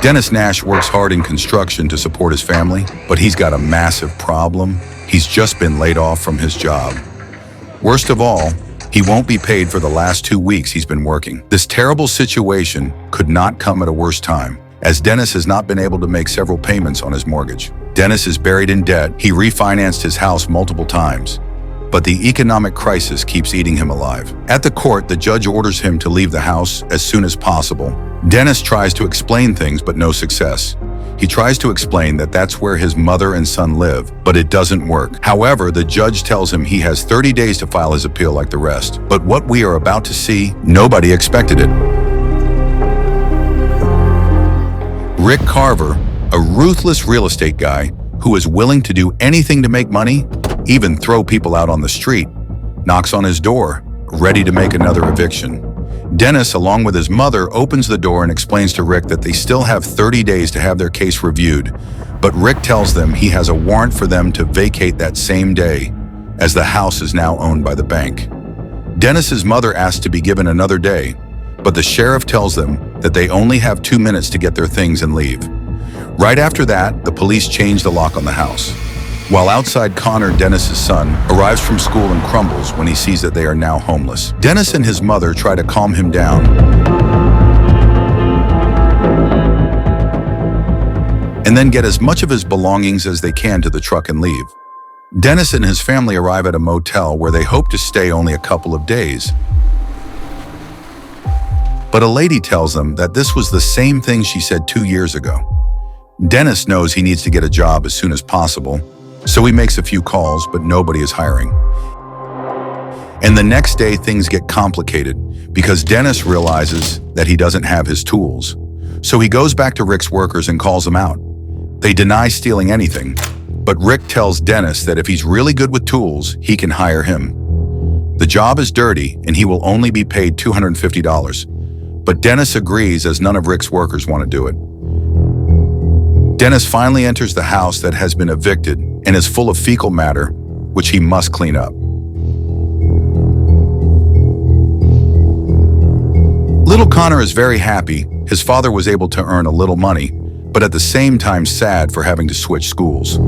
Dennis Nash works hard in construction to support his family, but he's got a massive problem. He's just been laid off from his job. Worst of all, he won't be paid for the last 2 weeks he's been working. This terrible situation could not come at a worse time, as Dennis has not been able to make several payments on his mortgage. Dennis is buried in debt. He refinanced his house multiple times, but the economic crisis keeps eating him alive. At the court, the judge orders him to leave the house as soon as possible. Dennis tries to explain things, but no success. He tries to explain that that's where his mother and son live, but it doesn't work. However, the judge tells him he has 30 days to file his appeal like the rest. But what we are about to see, nobody expected it. Rick Carver, a ruthless real estate guy who is willing to do anything to make money, even throw people out on the street, knocks on his door, ready to make another eviction. Dennis, along with his mother, opens the door and explains to Rick that they still have 30 days to have their case reviewed, but Rick tells them he has a warrant for them to vacate that same day, as the house is now owned by the bank. Dennis's mother asks to be given another day, but the sheriff tells them that they only have 2 minutes to get their things and leave. Right after that, the police change the lock on the house. While outside, Connor, Dennis's son, arrives from school and crumbles when he sees that they are now homeless. Dennis and his mother try to calm him down and then get as much of his belongings as they can to the truck and leave. Dennis and his family arrive at a motel where they hope to stay only a couple of days. But a lady tells them that this was the same thing she said 2 years ago. Dennis knows he needs to get a job as soon as possible, so he makes a few calls, but nobody is hiring. And the next day, things get complicated because Dennis realizes that he doesn't have his tools. So he goes back to Rick's workers and calls them out. They deny stealing anything, but Rick tells Dennis that if he's really good with tools, he can hire him. The job is dirty and he will only be paid $250. But Dennis agrees as none of Rick's workers want to do it. Dennis finally enters the house that has been evicted and is full of fecal matter, which he must clean up. Little Connor is very happy. His father was able to earn a little money, but at the same time sad for having to switch schools.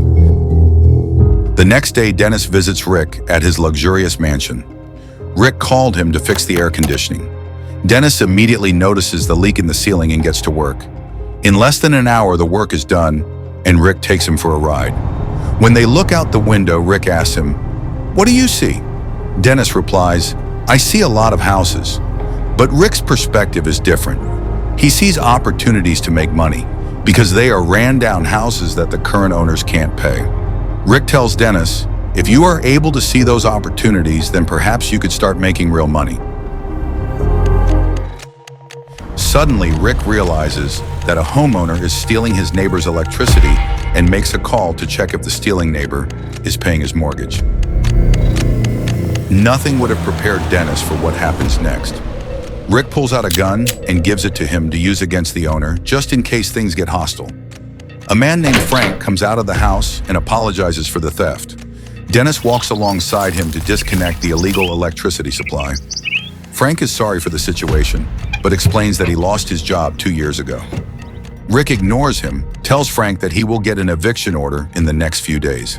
The next day, Dennis visits Rick at his luxurious mansion. Rick called him to fix the air conditioning. Dennis immediately notices the leak in the ceiling and gets to work. In less than an hour, the work is done, and Rick takes him for a ride. When they look out the window, Rick asks him, "What do you see?" Dennis replies, "I see a lot of houses." But Rick's perspective is different. He sees opportunities to make money because they are ran-down houses that the current owners can't pay. Rick tells Dennis, "If you are able to see those opportunities, then perhaps you could start making real money." Suddenly, Rick realizes that a homeowner is stealing his neighbor's electricity and makes a call to check if the stealing neighbor is paying his mortgage. Nothing would have prepared Dennis for what happens next. Rick pulls out a gun and gives it to him to use against the owner, just in case things get hostile. A man named Frank comes out of the house and apologizes for the theft. Dennis walks alongside him to disconnect the illegal electricity supply. Frank is sorry for the situation, but explains that he lost his job 2 years ago. Rick ignores him, tells Frank that he will get an eviction order in the next few days.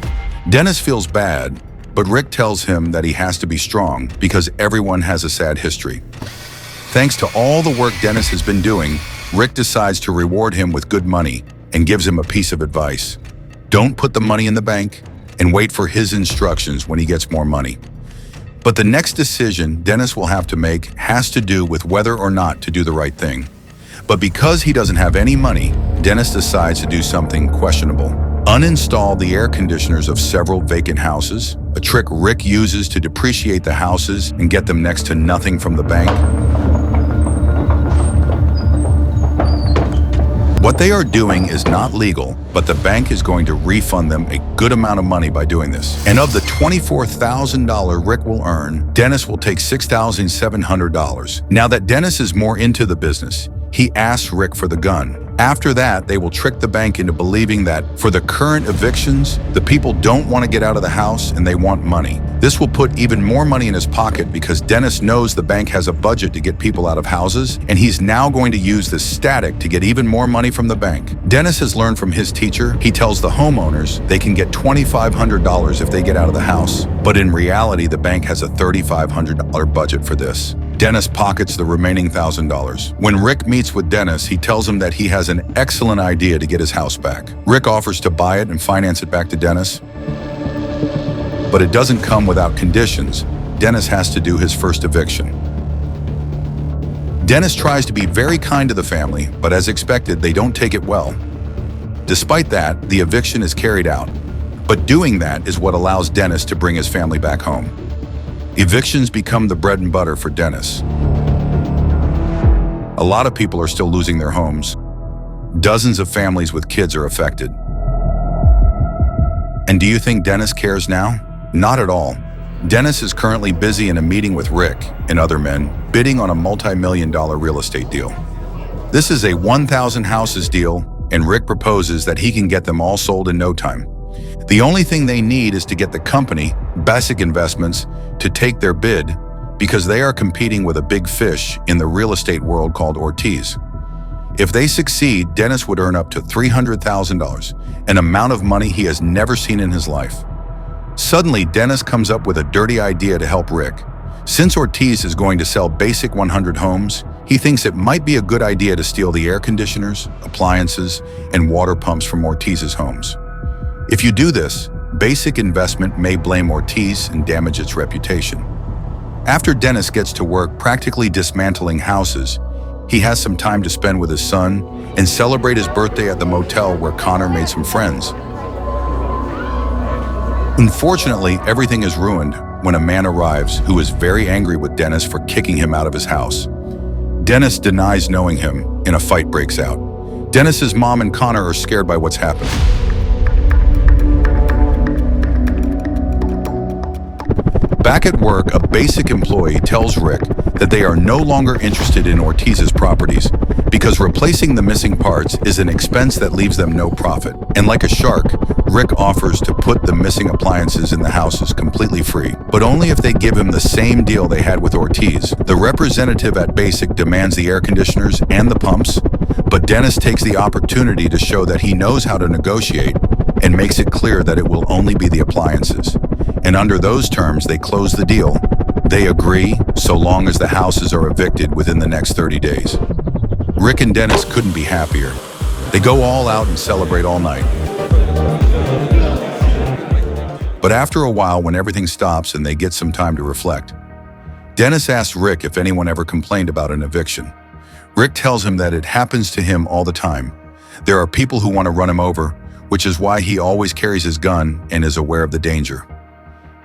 Dennis feels bad, but Rick tells him that he has to be strong because everyone has a sad history. Thanks to all the work Dennis has been doing, Rick decides to reward him with good money and gives him a piece of advice. Don't put the money in the bank and wait for his instructions when he gets more money. But the next decision Dennis will have to make has to do with whether or not to do the right thing. But because he doesn't have any money, Dennis decides to do something questionable. Uninstall the air conditioners of several vacant houses, a trick Rick uses to depreciate the houses and get them next to nothing from the bank. What they are doing is not legal, but the bank is going to refund them a good amount of money by doing this. And of the $24,000 Rick will earn, Dennis will take $6,700. Now that Dennis is more into the business, he asks Rick for the gun. After that, they will trick the bank into believing that for the current evictions, the people don't want to get out of the house and they want money. This will put even more money in his pocket because Dennis knows the bank has a budget to get people out of houses, and he's now going to use this static to get even more money from the bank. Dennis has learned from his teacher. He tells the homeowners they can get $2,500 if they get out of the house, but in reality, the bank has a $3,500 budget for this. Dennis pockets the remaining $1,000. When Rick meets with Dennis, he tells him that he has an excellent idea to get his house back. Rick offers to buy it and finance it back to Dennis, but it doesn't come without conditions. Dennis has to do his first eviction. Dennis tries to be very kind to the family, but as expected, they don't take it well. Despite that, the eviction is carried out, but doing that is what allows Dennis to bring his family back home. Evictions become the bread and butter for Dennis. A lot of people are still losing their homes. Dozens of families with kids are affected. And do you think Dennis cares now? Not at all. Dennis is currently busy in a meeting with Rick and other men, bidding on a multi-million-dollar real estate deal. This is a 1,000 houses deal, and Rick proposes that he can get them all sold in no time. The only thing they need is to get the company, Basic Investments, to take their bid because they are competing with a big fish in the real estate world called Ortiz. If they succeed, Dennis would earn up to $300,000, an amount of money he has never seen in his life. Suddenly, Dennis comes up with a dirty idea to help Rick. Since Ortiz is going to sell Basic 100 homes, he thinks it might be a good idea to steal the air conditioners, appliances, and water pumps from Ortiz's homes. If you do this, Basic Investment may blame Ortiz and damage its reputation. After Dennis gets to work practically dismantling houses, he has some time to spend with his son and celebrate his birthday at the motel where Connor made some friends. Unfortunately, everything is ruined when a man arrives who is very angry with Dennis for kicking him out of his house. Dennis denies knowing him, and a fight breaks out. Dennis's mom and Connor are scared by what's happening. Back at work, a Basic employee tells Rick that they are no longer interested in Ortiz's properties because replacing the missing parts is an expense that leaves them no profit. And like a shark, Rick offers to put the missing appliances in the houses completely free, but only if they give him the same deal they had with Ortiz. The representative at Basic demands the air conditioners and the pumps, but Dennis takes the opportunity to show that he knows how to negotiate and makes it clear that it will only be the appliances. And under those terms, they close the deal. They agree, so long as the houses are evicted within the next 30 days. Rick and Dennis couldn't be happier. They go all out and celebrate all night. But after a while, when everything stops and they get some time to reflect, Dennis asks Rick if anyone ever complained about an eviction. Rick tells him that it happens to him all the time. There are people who want to run him over, which is why he always carries his gun and is aware of the danger.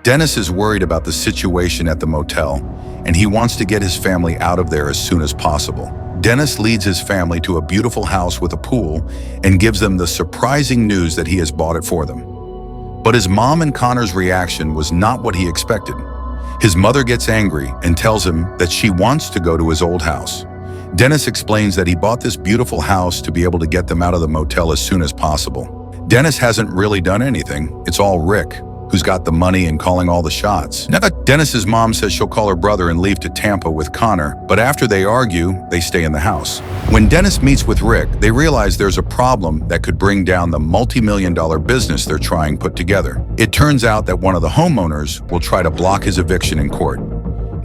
Dennis is worried about the situation at the motel, and he wants to get his family out of there as soon as possible. Dennis leads his family to a beautiful house with a pool and gives them the surprising news that he has bought it for them. But his mom and Connor's reaction was not what he expected. His mother gets angry and tells him that she wants to go to his old house. Dennis explains that he bought this beautiful house to be able to get them out of the motel as soon as possible. Dennis hasn't really done anything. It's all Rick, who's got the money and calling all the shots. Dennis's mom says she'll call her brother and leave to Tampa with Connor, but after they argue, they stay in the house. When Dennis meets with Rick, they realize there's a problem that could bring down the multi-million-dollar business they're trying put together. It turns out that one of the homeowners will try to block his eviction in court.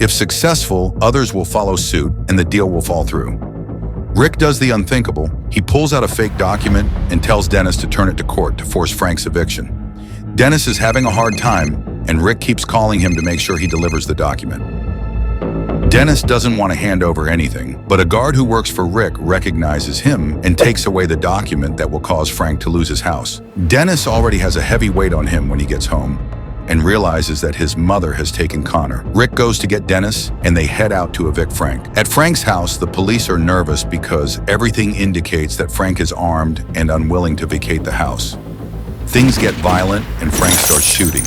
If successful, others will follow suit and the deal will fall through. Rick does the unthinkable. He pulls out a fake document and tells Dennis to turn it to court to force Frank's eviction. Dennis is having a hard time, and Rick keeps calling him to make sure he delivers the document. Dennis doesn't want to hand over anything, but a guard who works for Rick recognizes him and takes away the document that will cause Frank to lose his house. Dennis already has a heavy weight on him when he gets home and realizes that his mother has taken Connor. Rick goes to get Dennis, and they head out to evict Frank. At Frank's house, the police are nervous because everything indicates that Frank is armed and unwilling to vacate the house. Things get violent, and Frank starts shooting.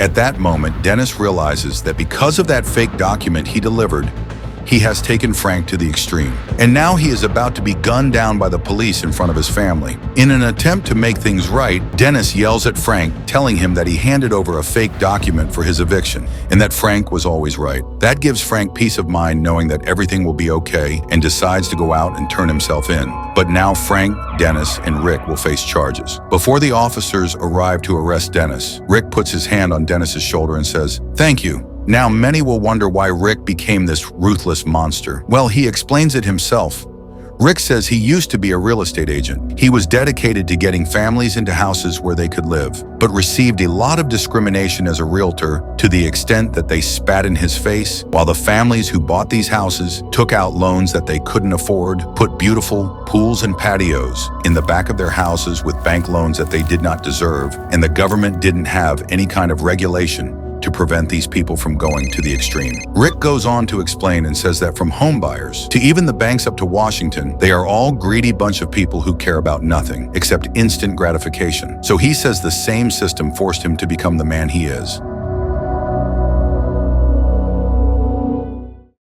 At that moment, Dennis realizes that because of that fake document he delivered, he has taken Frank to the extreme. And now he is about to be gunned down by the police in front of his family. In an attempt to make things right, Dennis yells at Frank, telling him that he handed over a fake document for his eviction, and that Frank was always right. That gives Frank peace of mind knowing that everything will be okay, and decides to go out and turn himself in. But now Frank, Dennis, and Rick will face charges. Before the officers arrive to arrest Dennis, Rick puts his hand on Dennis's shoulder and says, "Thank you." Now, many will wonder why Rick became this ruthless monster. Well, he explains it himself. Rick says he used to be a real estate agent. He was dedicated to getting families into houses where they could live, but received a lot of discrimination as a realtor to the extent that they spat in his face, while the families who bought these houses took out loans that they couldn't afford, put beautiful pools and patios in the back of their houses with bank loans that they did not deserve, and the government didn't have any kind of regulation to prevent these people from going to the extreme. Rick goes on to explain and says that from home buyers to even the banks up to Washington, they are all greedy bunch of people who care about nothing except instant gratification. So he says the same system forced him to become the man he is.